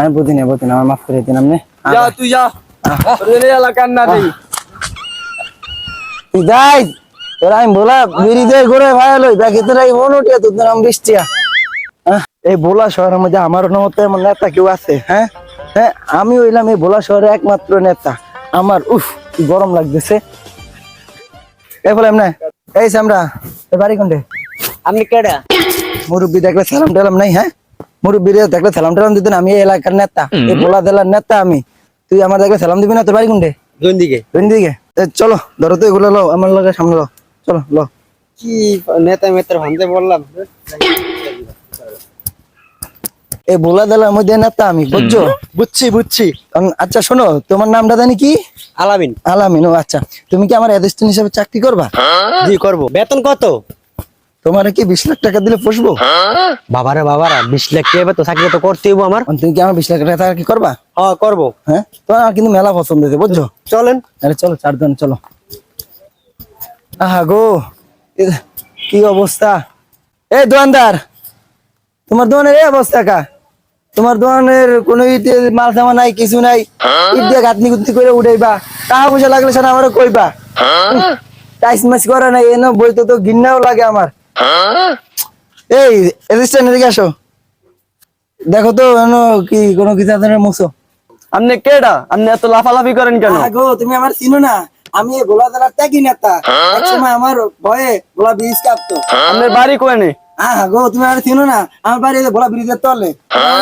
আমি বুঝি না আমার মাফ করে দিন আপনি। যা তুই যা, তোর জন্য এলাকার না দেই। তুই যাই তোর আমি বলা বিড়ি দিয়ে ঘুরে ভাই লই বাকি তোর এই মন উঠিয়া তোর নাম বৃষ্টিয়া। এই ভোলা শহরের মধ্যে আমার মতো এমন নেতা কেউ আছে? হ্যাঁ হ্যাঁ, আমি হইলাম এই ভোলা শহরের একমাত্র নেতা। আমার উফ কি গরম লাগতেছে। এই বলে এমনি এই সামরা তোর বাড়ি কোনটে? আপনি কেডা? মুরব্বী দেখলে সালাম টালাম নাই? হ্যাঁ, মুরব্বী দেখলে সালাম টালাম দিতেন। আমি এই এলাকার নেতা, এই ভোলা জেলার নেতা আমি। তুই আমার দেখলে সালাম দিবি না? তোর বাড়ি কোনটে? কোন দিকে? কোন দিকে? চলো ধরো তো এগুলো লো, আমার লগে সামনে লো, চলো লো। কি নেতা মেত্র ভানতে বললাম। এই ভোলা জেলার মধ্যে নেতা আমি, বুঝছো? বুঝছি। আচ্ছা শোনো, তোমার নামটা জানি কি? আলামিন। আলামিন। ও আচ্ছা, তুমি কি আমার অ্যাসিস্ট্যান্ট হিসেবে চাকরি করবা? জি করব। বেতন কত? তোমার কি 20 লাখ টাকা দিলে পুষবো? বাবারা 20 লাখ টাকা তো চাকরি তো করতেই হবে আমার। তুমি কি আমার 20 লাখ টাকা কি করবা? হ্যাঁ করব। হ্যাঁ, তোমার কিন্তু মেলা পছন্দ হয়েছে, বুঝছো? চলেন। আরে চলো চারজন চলো। আহা গো, কি অবস্থা! এই দোকানদার, তোমার দোকানের এই অবস্থা কা? তোমার দোকানের কোনো মাল সামা নাই, কিছু নাই। ইট দিয়ে গাঁথনি গুতনি করে উঠাইবা, টাকা পয়সা লাগলে সেটা আমার কইবা। টাইস মাইস করা নাই, এনে বইতে তো ঘৃণাও লাগে আমার। এই অ্যাসিস্ট্যান্ট এদিকে আসো, দেখো তো কি কোনো কিছু আছে মুছো। আপনি কেডা? আপনি এত লাফালাফি করেন কেন? গো তুমি আমার চিনো না? আমি ভোলা জেলার ত্যাগী নেতা। একসময় আমার ভয়ে ভোলা ব্রিজ কাঁপতো। আপনার বাড়ি কোনে? গো তুমি আমার চিনো না? আমার বাড়ি ভোলা ব্রিজের তলে।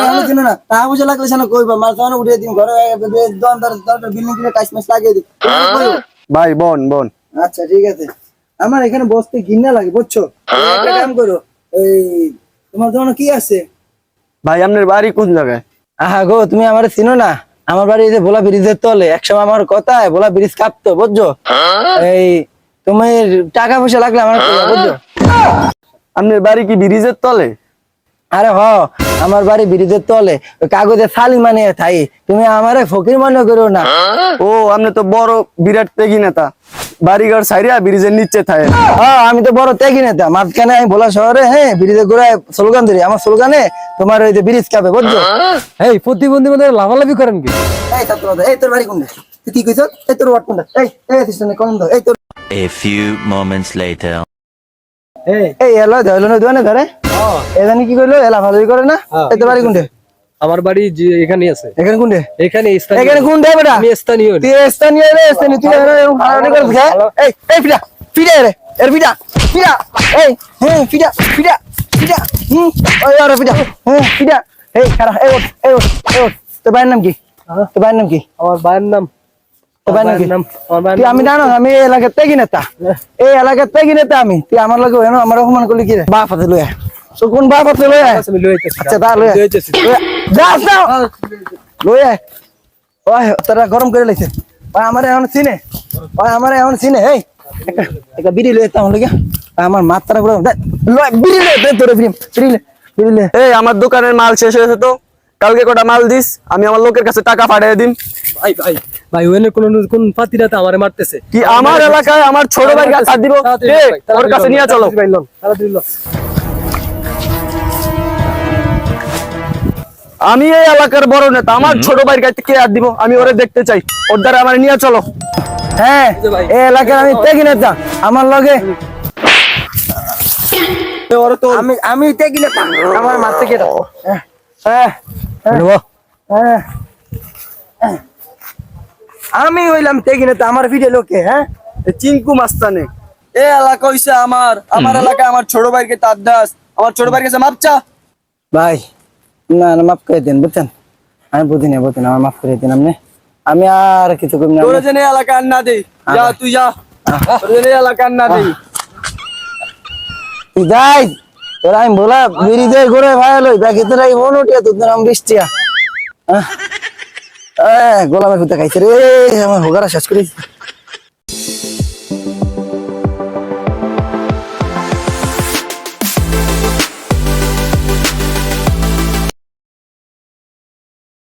আমি চিনো না? টাকা পয়সা লাগলে সেটা কইবা, মাল সামান উঠিয়ে দিন, ঘরে বিল্ডিং কিনে টাইস মাইস লাগিয়ে দিই। ভাই বোন। আচ্ছা ঠিক আছে, আমার এখানে বসতে ঘৃণা লাগে, বুঝছো? তুমি একটা কাম করো, এই তোমার দোকানে কি আছে? ভাই আপনার বাড়ি কোন জায়গায়? গো তুমি আমার চিনো না? আমার বাড়ি এই যে ভোলা ব্রিজের তলে। একসময় আমার কথায় ভোলা ব্রিজ কাঁপতো, বুঝছো? এই তুমি টাকা পয়সা লাগলে আমার কইবা, বুঝছো? আপনার বাড়ি কি ব্রিজের তলে? আরে আমার বাড়ি ব্রিজের তলে, কাগজে সালি মানে থাই। তুমি আমারে ফকির মনে করো না। ও আপনি তো বড় বিরাট তেগি নেতা, বাড়িঘর সাইরিয়া ব্রিজের নিচে থাকে। আমি তো বড় ত্যাগী নেতা। মাঝখানে আমি ভোলা শহরে হ্যাঁ ব্রিজে ঘুরায় স্লোগান ধরি। আমার স্লোগানে তোমার ওই যে ব্রিজ কাঁপে, বুঝছো? এই প্রতিবন্ধী মধ্যে লাভালাভি করেন কি? এই ছাত্রবাদ, এই তোর বাড়ি কোনটা? তুই কি কইছ? এই তোর ওয়ার্ড কোনটা? এই সিস্টেমে কোন দাও? এই তোর A few moments later. এই এলো ধরলো না দোকানে ধরে। এ জানি কি কইলো? এলা ভালোই করে না? এই তোর বাড়ি কোনটা? আমার বাড়ি এখানে আছে। এখানে কোনটা? এখানে স্থানীয়। এখানে কোনটা বেটা? আমি স্থানীয়। তুই স্থানীয় রে, স্থানীয় তুই এরকম ভাড়ানি করছিস? এই ফিডা রে, এর ফিডা এই হ্যাঁ ফিডা ওই আরে ফিডা হ্যাঁ ফিডা। এই খারাপ, এই ওঠ তোর ভাইয়ের নাম কি? তোর ভাইয়ের নাম কি? আমার ভাইয়ের নাম তুই আমি জানো আমি এই এলাকার ত্যাগী নেতা। এই এলাকার ত্যাগী নেতা আমি। তুই আমার লাগে আমার অপমান করলি কি রে? বাপ হাতে লইয়া কোন বাপ হাতে লইয়া? আচ্ছা তা লইয়া যাস না লইয়া। ওই তোরা গরম করে লাইছে। ওই আমার এখন চিনে এই একটা বিড়ি লইতে আমার লাগে আমার মাত্রা পুরো বিড়ি লইতে তোর বিড়ি লে। এই আমার দোকানের মাল শেষ হয়েছে তো, কালকে কটা মাল দিস, আমি আমার লোকের কাছে টাকা পাঠিয়ে দিন। ভাই ওখানে কোন পাতিরাতে আমারে মারতেছে। কি আমার এলাকায় আমার ছোট ভাই কাছে দিব? ওর কাছে নিয়ে চলো। আমি এই এলাকার বড় নেতা, আমার ছোট ভাইয়ের কাছে কে আর দিব? আমি ওরে দেখতে চাই, ওর দ্বারা আমার নিয়ে চলো। হ্যাঁ এই এলাকার আমি ত্যাগী নেতা। আমার লগে আমি ত্যাগী নেতা। আমার মারতে কে দাও? আমি হইলাম ত্যাগী নেতা। আমার ভিডিও লোকে হ্যাঁ চিঙ্কু মাস্তানে এই এলাকা হইছে আমার এলাকায় আমার ছোট ভাইকে তার দাস, আমার ছোট ভাইয়ের কাছে মাপ চা। ভাই না মাফ করে দিন, বুঝছেন? আমি বুঝি না আমার মাফ করে দিন আপনি। আমি আর কিছু করি না। তোর জন্য এলাকা আর না দেই, যা তুই যা, তোর জন্য এলাকা আর না দেই। তুই যাই তোর আমি বলা বিড়ি দিয়ে ঘুরে ভাই লই বাকি তোর এই মন উঠিয়া তোর নাম বৃষ্টিয়া। গোলামের হুতে খাইছে রে, আমার হোগারা শেষ করেছি।